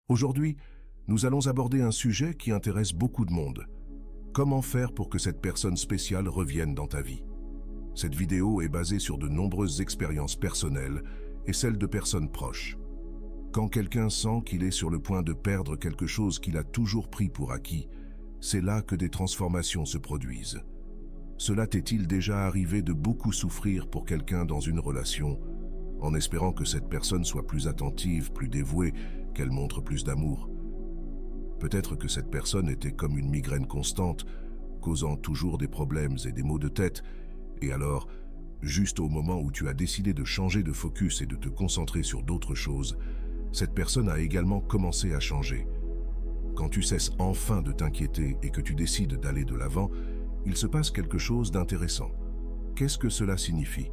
Aujourd'hui, nous allons aborder un sujet qui intéresse beaucoup de monde. Comment faire pour que cette personne spéciale revienne dans ta vie? Cette vidéo est basée sur de nombreuses expériences personnelles et celles de personnes proches. Quand quelqu'un sent qu'il est sur le point de perdre quelque chose qu'il a toujours pris pour acquis, c'est là que des transformations se produisent. Cela t'est-il déjà arrivé de beaucoup souffrir pour quelqu'un dans une relation, en espérant que cette personne soit plus attentive, plus dévouée, qu'elle montre plus d'amour? Peut-être que cette personne était comme une migraine constante, causant toujours des problèmes et des maux de tête, et alors, juste au moment où tu as décidé de changer de focus et de te concentrer sur d'autres choses, cette personne a également commencé à changer. Quand tu cesses enfin de t'inquiéter et que tu décides d'aller de l'avant, il se passe quelque chose d'intéressant. Qu'est-ce que cela signifie?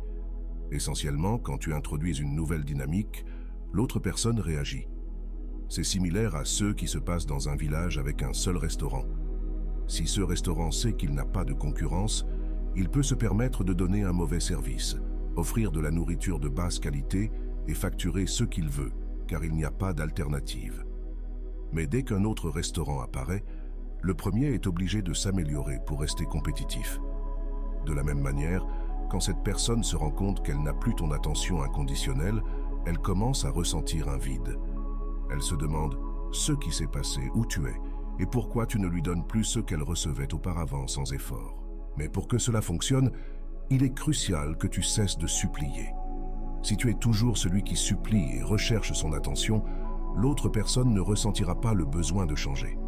Essentiellement, quand tu introduis une nouvelle dynamique, l'autre personne réagit. C'est similaire à ce qui se passe dans un village avec un seul restaurant. Si ce restaurant sait qu'il n'a pas de concurrence, il peut se permettre de donner un mauvais service, offrir de la nourriture de basse qualité et facturer ce qu'il veut, car il n'y a pas d'alternative. Mais dès qu'un autre restaurant apparaît, le premier est obligé de s'améliorer pour rester compétitif. De la même manière, quand cette personne se rend compte qu'elle n'a plus ton attention inconditionnelle, elle commence à ressentir un vide. Elle se demande ce qui s'est passé, où tu es, et pourquoi tu ne lui donnes plus ce qu'elle recevait auparavant sans effort. Mais pour que cela fonctionne, il est crucial que tu cesses de supplier. Si tu es toujours celui qui supplie et recherche son attention, l'autre personne ne ressentira pas le besoin de changer.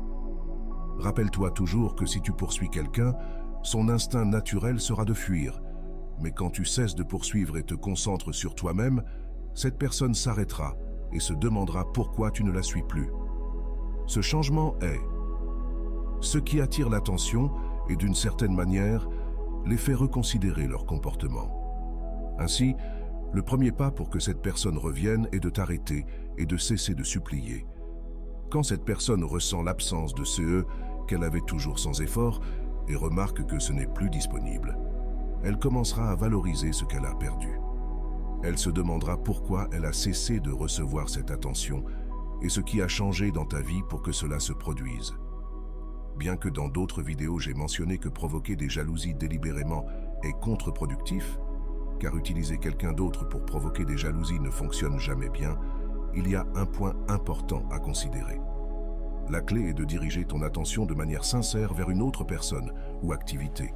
Rappelle-toi toujours que si tu poursuis quelqu'un, son instinct naturel sera de fuir. Mais quand tu cesses de poursuivre et te concentres sur toi-même, cette personne s'arrêtera et se demandera pourquoi tu ne la suis plus. Ce changement est ce qui attire l'attention et d'une certaine manière, les fait reconsidérer leur comportement. Ainsi, le premier pas pour que cette personne revienne est de t'arrêter et de cesser de supplier. Quand cette personne ressent l'absence de ce qu'elle avait toujours sans effort et remarque que ce n'est plus disponible, elle commencera à valoriser ce qu'elle a perdu. Elle se demandera pourquoi elle a cessé de recevoir cette attention et ce qui a changé dans ta vie pour que cela se produise. Bien que dans d'autres vidéos j'ai mentionné que provoquer des jalousies délibérément est contre-productif, car utiliser quelqu'un d'autre pour provoquer des jalousies ne fonctionne jamais bien, il y a un point important à considérer. La clé est de diriger ton attention de manière sincère vers une autre personne ou activité.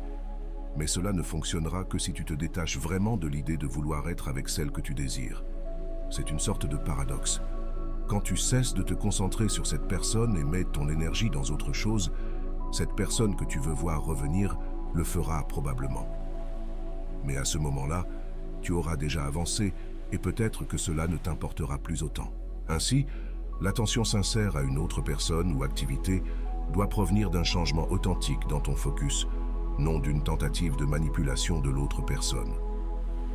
Mais cela ne fonctionnera que si tu te détaches vraiment de l'idée de vouloir être avec celle que tu désires. C'est une sorte de paradoxe. Quand tu cesses de te concentrer sur cette personne et mets ton énergie dans autre chose, cette personne que tu veux voir revenir le fera probablement. Mais à ce moment-là, tu auras déjà avancé et peut-être que cela ne t'importera plus autant. Ainsi, l'attention sincère à une autre personne ou activité doit provenir d'un changement authentique dans ton focus, non d'une tentative de manipulation de l'autre personne.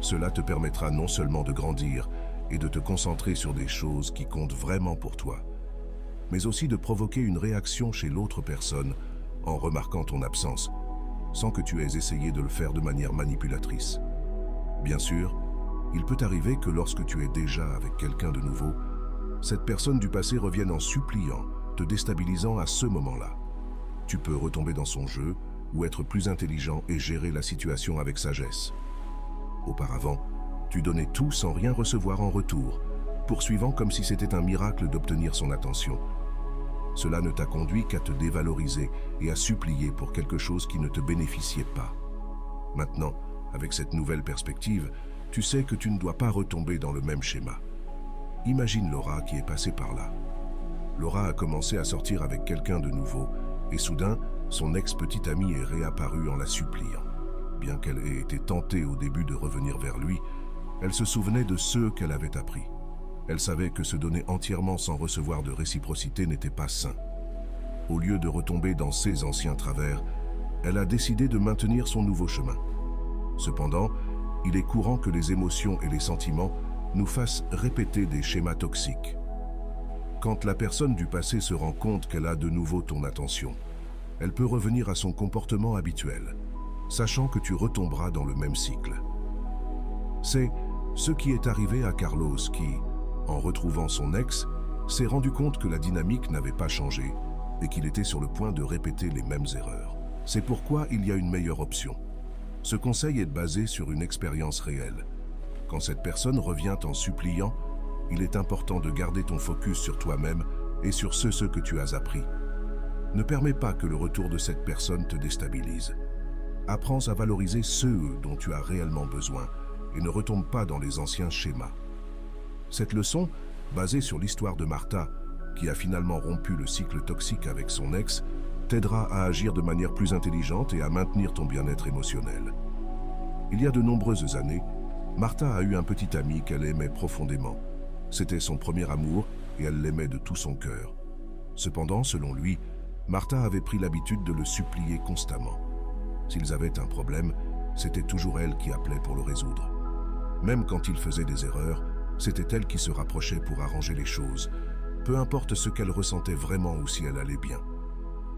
Cela te permettra non seulement de grandir et de te concentrer sur des choses qui comptent vraiment pour toi, mais aussi de provoquer une réaction chez l'autre personne en remarquant ton absence, sans que tu aies essayé de le faire de manière manipulatrice. Bien sûr, il peut arriver que lorsque tu es déjà avec quelqu'un de nouveau, cette personne du passé revienne en suppliant, te déstabilisant à ce moment-là. Tu peux retomber dans son jeu ou être plus intelligent et gérer la situation avec sagesse. Auparavant, tu donnais tout sans rien recevoir en retour, poursuivant comme si c'était un miracle d'obtenir son attention. Cela ne t'a conduit qu'à te dévaloriser et à supplier pour quelque chose qui ne te bénéficiait pas. Maintenant, avec cette nouvelle perspective, tu sais que tu ne dois pas retomber dans le même schéma. Imagine Laura qui est passée par là. Laura a commencé à sortir avec quelqu'un de nouveau et soudain, son ex-petite amie est réapparue en la suppliant. Bien qu'elle ait été tentée au début de revenir vers lui, elle se souvenait de ce qu'elle avait appris. Elle savait que se donner entièrement sans recevoir de réciprocité n'était pas sain. Au lieu de retomber dans ses anciens travers, elle a décidé de maintenir son nouveau chemin. Cependant, il est courant que les émotions et les sentiments nous fassent répéter des schémas toxiques. Quand la personne du passé se rend compte qu'elle a de nouveau ton attention, elle peut revenir à son comportement habituel, sachant que tu retomberas dans le même cycle. C'est ce qui est arrivé à Carlos qui, en retrouvant son ex, s'est rendu compte que la dynamique n'avait pas changé et qu'il était sur le point de répéter les mêmes erreurs. C'est pourquoi il y a une meilleure option. Ce conseil est basé sur une expérience réelle. Quand cette personne revient en suppliant, il est important de garder ton focus sur toi-même et sur ce que tu as appris. Ne permets pas que le retour de cette personne te déstabilise. Apprends à valoriser ceux dont tu as réellement besoin et ne retombe pas dans les anciens schémas. Cette leçon, basée sur l'histoire de Martha, qui a finalement rompu le cycle toxique avec son ex, t'aidera à agir de manière plus intelligente et à maintenir ton bien-être émotionnel. Il y a de nombreuses années, Martha a eu un petit ami qu'elle aimait profondément. C'était son premier amour et elle l'aimait de tout son cœur. Cependant, selon lui, Martha avait pris l'habitude de le supplier constamment. S'ils avaient un problème, c'était toujours elle qui appelait pour le résoudre. Même quand il faisait des erreurs, c'était elle qui se rapprochait pour arranger les choses, peu importe ce qu'elle ressentait vraiment ou si elle allait bien.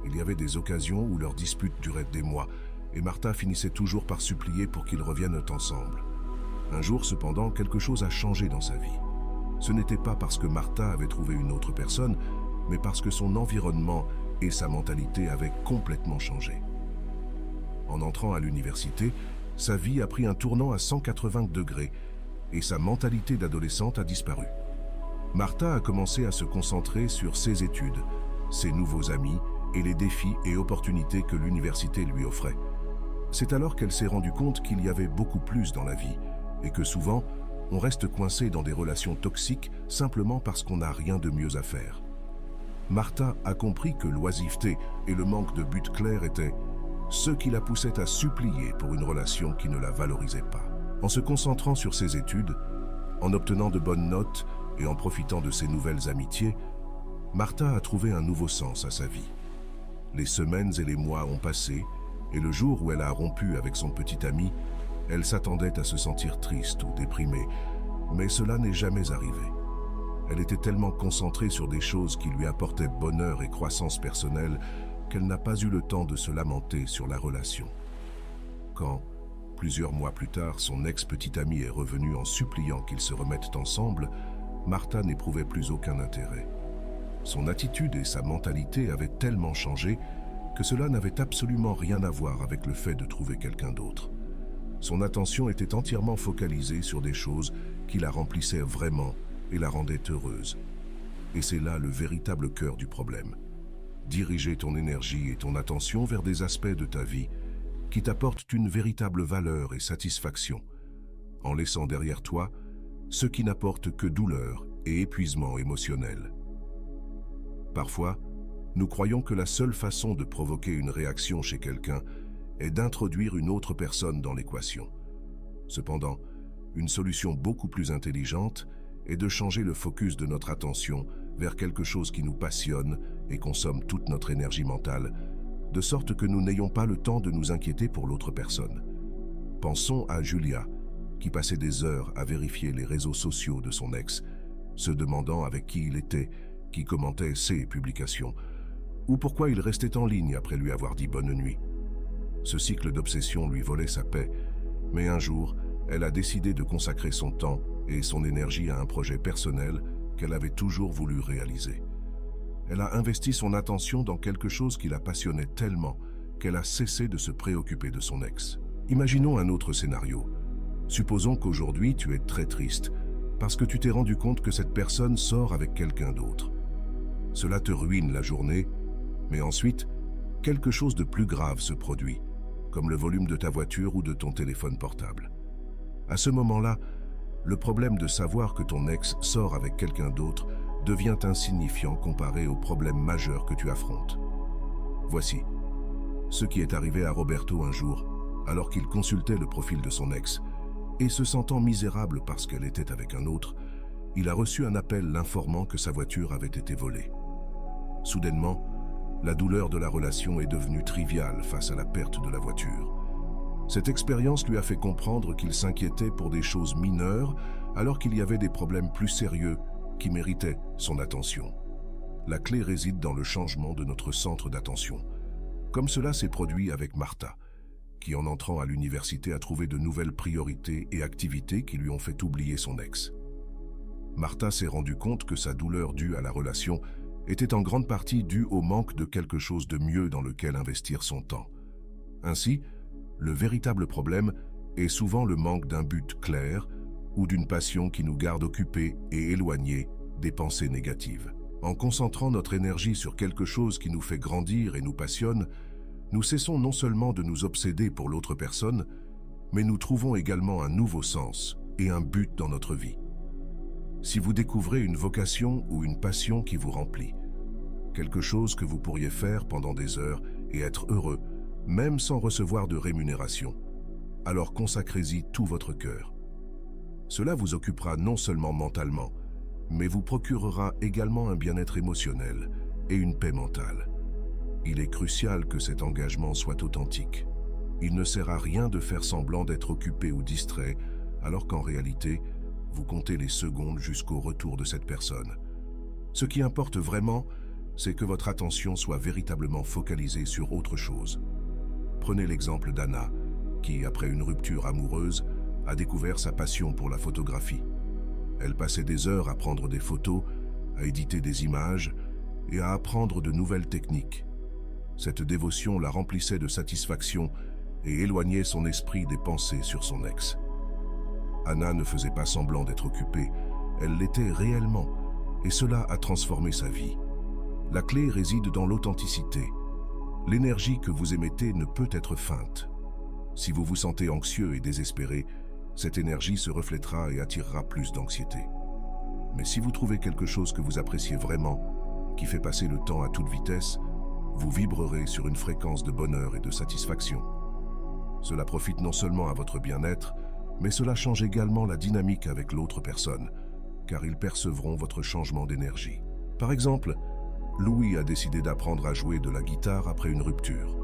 Il y avait des occasions où leur dispute durait des mois, et Martha finissait toujours par supplier pour qu'ils reviennent ensemble. Un jour, cependant, quelque chose a changé dans sa vie. Ce n'était pas parce que Martha avait trouvé une autre personne, mais parce que son environnement et sa mentalité avaient complètement changé. En entrant à l'université, sa vie a pris un tournant à 180 degrés et sa mentalité d'adolescente a disparu. Martha a commencé à se concentrer sur ses études, ses nouveaux amis et les défis et opportunités que l'université lui offrait. C'est alors qu'elle s'est rendue compte qu'il y avait beaucoup plus dans la vie et que souvent, on reste coincé dans des relations toxiques simplement parce qu'on n'a rien de mieux à faire. Martha a compris que l'oisiveté et le manque de but clair étaient ce qui la poussait à supplier pour une relation qui ne la valorisait pas. En se concentrant sur ses études, en obtenant de bonnes notes et en profitant de ses nouvelles amitiés, Martha a trouvé un nouveau sens à sa vie. Les semaines et les mois ont passé, et le jour où elle a rompu avec son petit ami, elle s'attendait à se sentir triste ou déprimée, mais cela n'est jamais arrivé. Elle était tellement concentrée sur des choses qui lui apportaient bonheur et croissance personnelle qu'elle n'a pas eu le temps de se lamenter sur la relation. Quand, plusieurs mois plus tard, son ex-petit ami est revenu en suppliant qu'ils se remettent ensemble, Martha n'éprouvait plus aucun intérêt. Son attitude et sa mentalité avaient tellement changé que cela n'avait absolument rien à voir avec le fait de trouver quelqu'un d'autre. Son attention était entièrement focalisée sur des choses qui la remplissaient vraiment et la rendaient heureuse. Et c'est là le véritable cœur du problème. Diriger ton énergie et ton attention vers des aspects de ta vie qui t'apportent une véritable valeur et satisfaction, en laissant derrière toi ce qui n'apporte que douleur et épuisement émotionnel. Parfois, nous croyons que la seule façon de provoquer une réaction chez quelqu'un est d'introduire une autre personne dans l'équation. Cependant, une solution beaucoup plus intelligente est de changer le focus de notre attention vers quelque chose qui nous passionne et consomme toute notre énergie mentale, de sorte que nous n'ayons pas le temps de nous inquiéter pour l'autre personne. Pensons à Julia, qui passait des heures à vérifier les réseaux sociaux de son ex, se demandant avec qui il était, qui commentait ses publications, ou pourquoi il restait en ligne après lui avoir dit bonne nuit. Ce cycle d'obsession lui volait sa paix, mais un jour, elle a décidé de consacrer son temps et son énergie à un projet personnel qu'elle avait toujours voulu réaliser. Elle a investi son attention dans quelque chose qui la passionnait tellement qu'elle a cessé de se préoccuper de son ex. Imaginons un autre scénario. Supposons qu'aujourd'hui tu es très triste parce que tu t'es rendu compte que cette personne sort avec quelqu'un d'autre. Cela te ruine la journée, mais ensuite, quelque chose de plus grave se produit, comme le volume de ta voiture ou de ton téléphone portable. À ce moment-là, le problème de savoir que ton ex sort avec quelqu'un d'autre devient insignifiant comparé au problème majeur que tu affrontes. Voici ce qui est arrivé à Roberto un jour, alors qu'il consultait le profil de son ex, et se sentant misérable parce qu'elle était avec un autre, il a reçu un appel l'informant que sa voiture avait été volée. Soudainement, la douleur de la relation est devenue triviale face à la perte de la voiture. Cette expérience lui a fait comprendre qu'il s'inquiétait pour des choses mineures alors qu'il y avait des problèmes plus sérieux qui méritaient son attention. La clé réside dans le changement de notre centre d'attention, comme cela s'est produit avec Martha, qui en entrant à l'université a trouvé de nouvelles priorités et activités qui lui ont fait oublier son ex. Martha s'est rendue compte que sa douleur due à la relation était en grande partie due au manque de quelque chose de mieux dans lequel investir son temps. Ainsi, le véritable problème est souvent le manque d'un but clair ou d'une passion qui nous garde occupés et éloignés des pensées négatives. En concentrant notre énergie sur quelque chose qui nous fait grandir et nous passionne, nous cessons non seulement de nous obséder pour l'autre personne, mais nous trouvons également un nouveau sens et un but dans notre vie. Si vous découvrez une vocation ou une passion qui vous remplit, quelque chose que vous pourriez faire pendant des heures et être heureux, même sans recevoir de rémunération, alors consacrez-y tout votre cœur. Cela vous occupera non seulement mentalement, mais vous procurera également un bien-être émotionnel et une paix mentale. Il est crucial que cet engagement soit authentique. Il ne sert à rien de faire semblant d'être occupé ou distrait, alors qu'en réalité, vous comptez les secondes jusqu'au retour de cette personne. Ce qui importe vraiment, c'est que votre attention soit véritablement focalisée sur autre chose. Prenez l'exemple d'Anna, qui, après une rupture amoureuse, a découvert sa passion pour la photographie. Elle passait des heures à prendre des photos, à éditer des images et à apprendre de nouvelles techniques. Cette dévotion la remplissait de satisfaction et éloignait son esprit des pensées sur son ex. Anna ne faisait pas semblant d'être occupée, elle l'était réellement, et cela a transformé sa vie. La clé réside dans l'authenticité. L'énergie que vous émettez ne peut être feinte. Si vous vous sentez anxieux et désespéré, cette énergie se reflètera et attirera plus d'anxiété. Mais si vous trouvez quelque chose que vous appréciez vraiment, qui fait passer le temps à toute vitesse, vous vibrerez sur une fréquence de bonheur et de satisfaction. Cela profite non seulement à votre bien-être, mais cela change également la dynamique avec l'autre personne, car ils percevront votre changement d'énergie. Par exemple, Louis a décidé d'apprendre à jouer de la guitare après une rupture.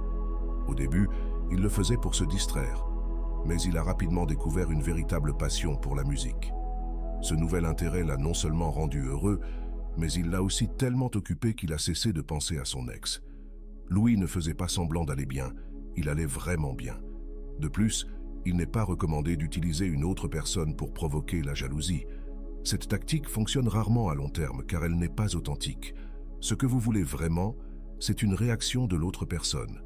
Au début, il le faisait pour se distraire, mais il a rapidement découvert une véritable passion pour la musique. Ce nouvel intérêt l'a non seulement rendu heureux, mais il l'a aussi tellement occupé qu'il a cessé de penser à son ex. Louis ne faisait pas semblant d'aller bien, il allait vraiment bien. De plus, il n'est pas recommandé d'utiliser une autre personne pour provoquer la jalousie. Cette tactique fonctionne rarement à long terme car elle n'est pas authentique. Ce que vous voulez vraiment, c'est une réaction de l'autre personne.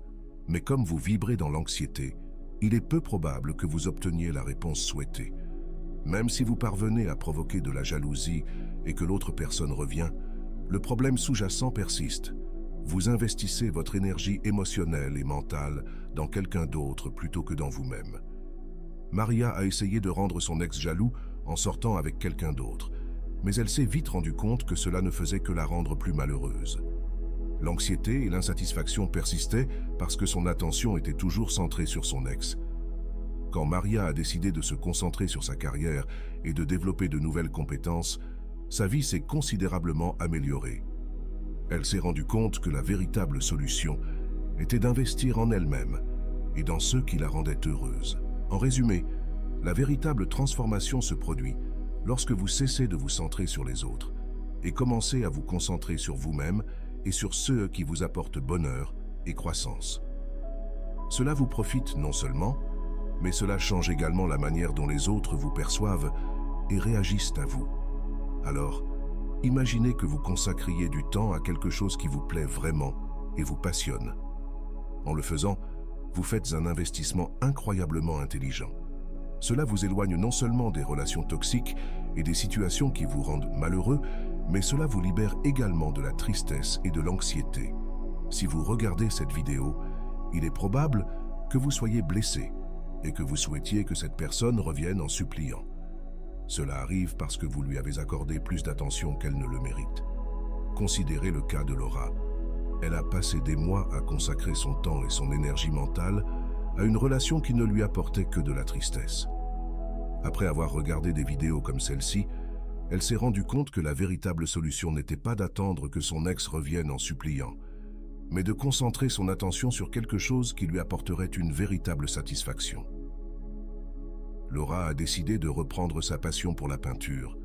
Mais comme vous vibrez dans l'anxiété, il est peu probable que vous obteniez la réponse souhaitée. Même si vous parvenez à provoquer de la jalousie et que l'autre personne revient, le problème sous-jacent persiste. Vous investissez votre énergie émotionnelle et mentale dans quelqu'un d'autre plutôt que dans vous-même. Maria a essayé de rendre son ex jaloux en sortant avec quelqu'un d'autre, mais elle s'est vite rendue compte que cela ne faisait que la rendre plus malheureuse. L'anxiété et l'insatisfaction persistaient parce que son attention était toujours centrée sur son ex. Quand Maria a décidé de se concentrer sur sa carrière et de développer de nouvelles compétences, sa vie s'est considérablement améliorée. Elle s'est rendue compte que la véritable solution était d'investir en elle-même et dans ceux qui la rendaient heureuse. En résumé, la véritable transformation se produit lorsque vous cessez de vous centrer sur les autres et commencez à vous concentrer sur vous-même et sur ceux qui vous apportent bonheur et croissance. Cela vous profite non seulement, mais cela change également la manière dont les autres vous perçoivent et réagissent à vous. Alors, imaginez que vous consacriez du temps à quelque chose qui vous plaît vraiment et vous passionne. En le faisant, vous faites un investissement incroyablement intelligent. Cela vous éloigne non seulement des relations toxiques et des situations qui vous rendent malheureux, mais cela vous libère également de la tristesse et de l'anxiété. Si vous regardez cette vidéo, il est probable que vous soyez blessé et que vous souhaitiez que cette personne revienne en suppliant. Cela arrive parce que vous lui avez accordé plus d'attention qu'elle ne le mérite. Considérez le cas de Laura. Elle a passé des mois à consacrer son temps et son énergie mentale à une relation qui ne lui apportait que de la tristesse. Après avoir regardé des vidéos comme celle-ci, elle s'est rendue compte que la véritable solution n'était pas d'attendre que son ex revienne en suppliant, mais de concentrer son attention sur quelque chose qui lui apporterait une véritable satisfaction. Laura a décidé de reprendre sa passion pour la peinture,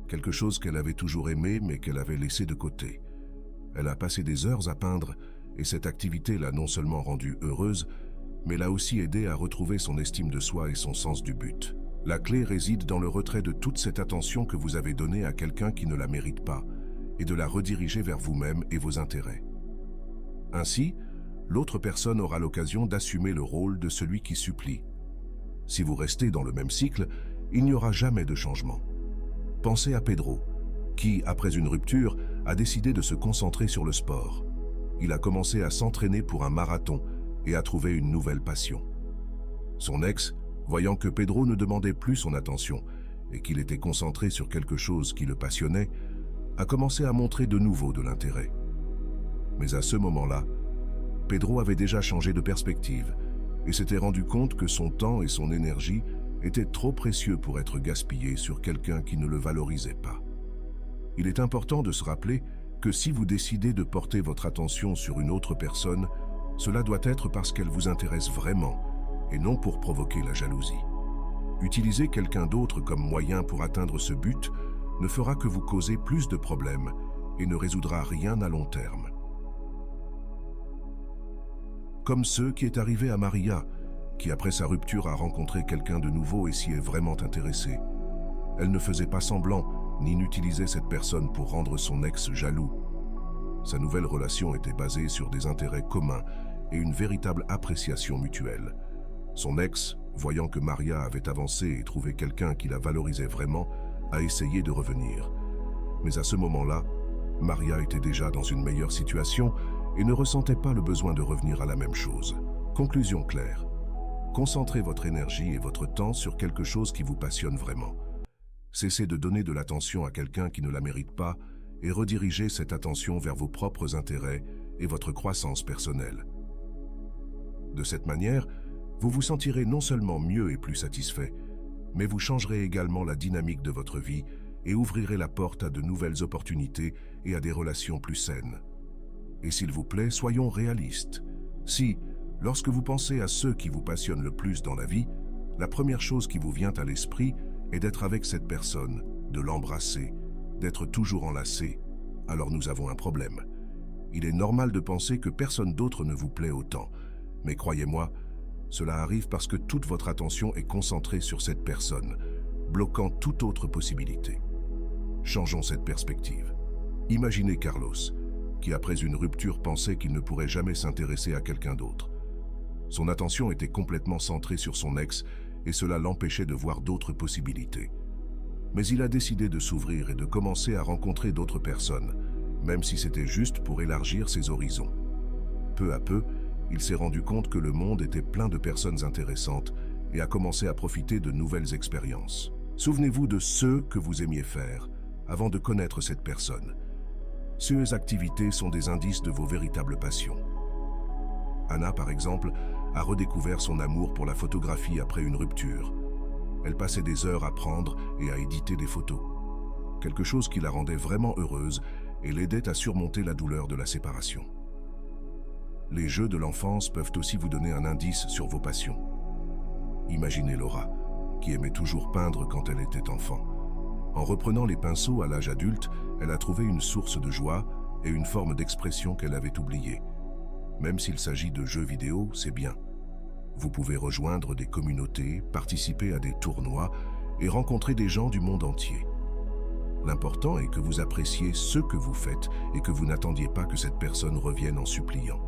quelque chose qu'elle avait toujours aimé mais qu'elle avait laissé de côté. Elle a passé des heures à peindre et cette activité l'a non seulement rendue heureuse, mais l'a aussi aidé à retrouver son estime de soi et son sens du but. La clé réside dans le retrait de toute cette attention que vous avez donnée à quelqu'un qui ne la mérite pas et de la rediriger vers vous-même et vos intérêts. Ainsi, l'autre personne aura l'occasion d'assumer le rôle de celui qui supplie. Si vous restez dans le même cycle, il n'y aura jamais de changement. Pensez à Pedro, qui, après une rupture, a décidé de se concentrer sur le sport. Il a commencé à s'entraîner pour un marathon et a trouvé une nouvelle passion. Son ex, voyant que Pedro ne demandait plus son attention et qu'il était concentré sur quelque chose qui le passionnait, a commencé à montrer de nouveau de l'intérêt. Mais à ce moment-là, Pedro avait déjà changé de perspective et s'était rendu compte que son temps et son énergie étaient trop précieux pour être gaspillés sur quelqu'un qui ne le valorisait pas. Il est important de se rappeler que si vous décidez de porter votre attention sur une autre personne, cela doit être parce qu'elle vous intéresse vraiment et non pour provoquer la jalousie. Utiliser quelqu'un d'autre comme moyen pour atteindre ce but ne fera que vous causer plus de problèmes et ne résoudra rien à long terme. Comme ce qui est arrivé à Maria, qui après sa rupture a rencontré quelqu'un de nouveau et s'y est vraiment intéressée. Elle ne faisait pas semblant, ni n'utilisait cette personne pour rendre son ex jaloux. Sa nouvelle relation était basée sur des intérêts communs et une véritable appréciation mutuelle. Son ex, voyant que Maria avait avancé et trouvé quelqu'un qui la valorisait vraiment, a essayé de revenir. Mais à ce moment-là, Maria était déjà dans une meilleure situation et ne ressentait pas le besoin de revenir à la même chose. Conclusion claire. Concentrez votre énergie et votre temps sur quelque chose qui vous passionne vraiment. Cessez de donner de l'attention à quelqu'un qui ne la mérite pas et redirigez cette attention vers vos propres intérêts et votre croissance personnelle. De cette manière, vous vous sentirez non seulement mieux et plus satisfait, mais vous changerez également la dynamique de votre vie et ouvrirez la porte à de nouvelles opportunités et à des relations plus saines. Et s'il vous plaît, soyons réalistes. Si, lorsque vous pensez à ceux qui vous passionnent le plus dans la vie, la première chose qui vous vient à l'esprit est d'être avec cette personne, de l'embrasser, d'être toujours enlacé, alors nous avons un problème. Il est normal de penser que personne d'autre ne vous plaît autant, mais croyez-moi, cela arrive parce que toute votre attention est concentrée sur cette personne, bloquant toute autre possibilité. Changeons cette perspective. Imaginez Carlos, qui après une rupture pensait qu'il ne pourrait jamais s'intéresser à quelqu'un d'autre. Son attention était complètement centrée sur son ex et cela l'empêchait de voir d'autres possibilités. Mais il a décidé de s'ouvrir et de commencer à rencontrer d'autres personnes, même si c'était juste pour élargir ses horizons. Peu à peu, il s'est rendu compte que le monde était plein de personnes intéressantes et a commencé à profiter de nouvelles expériences. Souvenez-vous de ce que vous aimiez faire avant de connaître cette personne. Ces activités sont des indices de vos véritables passions. Anna, par exemple, a redécouvert son amour pour la photographie après une rupture. Elle passait des heures à prendre et à éditer des photos. Quelque chose qui la rendait vraiment heureuse et l'aidait à surmonter la douleur de la séparation. Les jeux de l'enfance peuvent aussi vous donner un indice sur vos passions. Imaginez Laura, qui aimait toujours peindre quand elle était enfant. En reprenant les pinceaux à l'âge adulte, elle a trouvé une source de joie et une forme d'expression qu'elle avait oubliée. Même s'il s'agit de jeux vidéo, c'est bien. Vous pouvez rejoindre des communautés, participer à des tournois et rencontrer des gens du monde entier. L'important est que vous appréciez ce que vous faites et que vous n'attendiez pas que cette personne revienne en suppliant.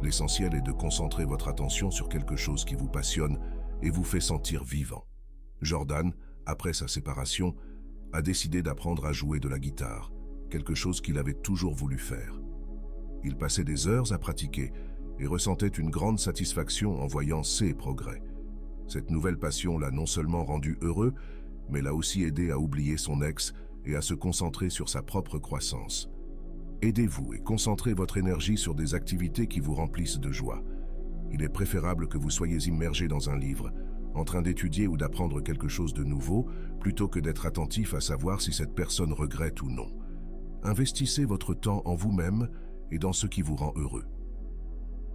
L'essentiel est de concentrer votre attention sur quelque chose qui vous passionne et vous fait sentir vivant. Jordan, après sa séparation, a décidé d'apprendre à jouer de la guitare, quelque chose qu'il avait toujours voulu faire. Il passait des heures à pratiquer et ressentait une grande satisfaction en voyant ses progrès. Cette nouvelle passion l'a non seulement rendu heureux, mais l'a aussi aidé à oublier son ex et à se concentrer sur sa propre croissance. Aidez-vous et concentrez votre énergie sur des activités qui vous remplissent de joie. Il est préférable que vous soyez immergé dans un livre, en train d'étudier ou d'apprendre quelque chose de nouveau, plutôt que d'être attentif à savoir si cette personne regrette ou non. Investissez votre temps en vous-même et dans ce qui vous rend heureux.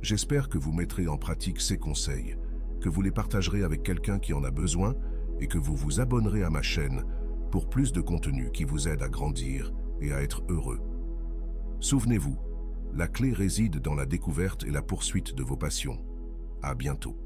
J'espère que vous mettrez en pratique ces conseils, que vous les partagerez avec quelqu'un qui en a besoin et que vous vous abonnerez à ma chaîne pour plus de contenu qui vous aide à grandir et à être heureux. Souvenez-vous, la clé réside dans la découverte et la poursuite de vos passions. À bientôt.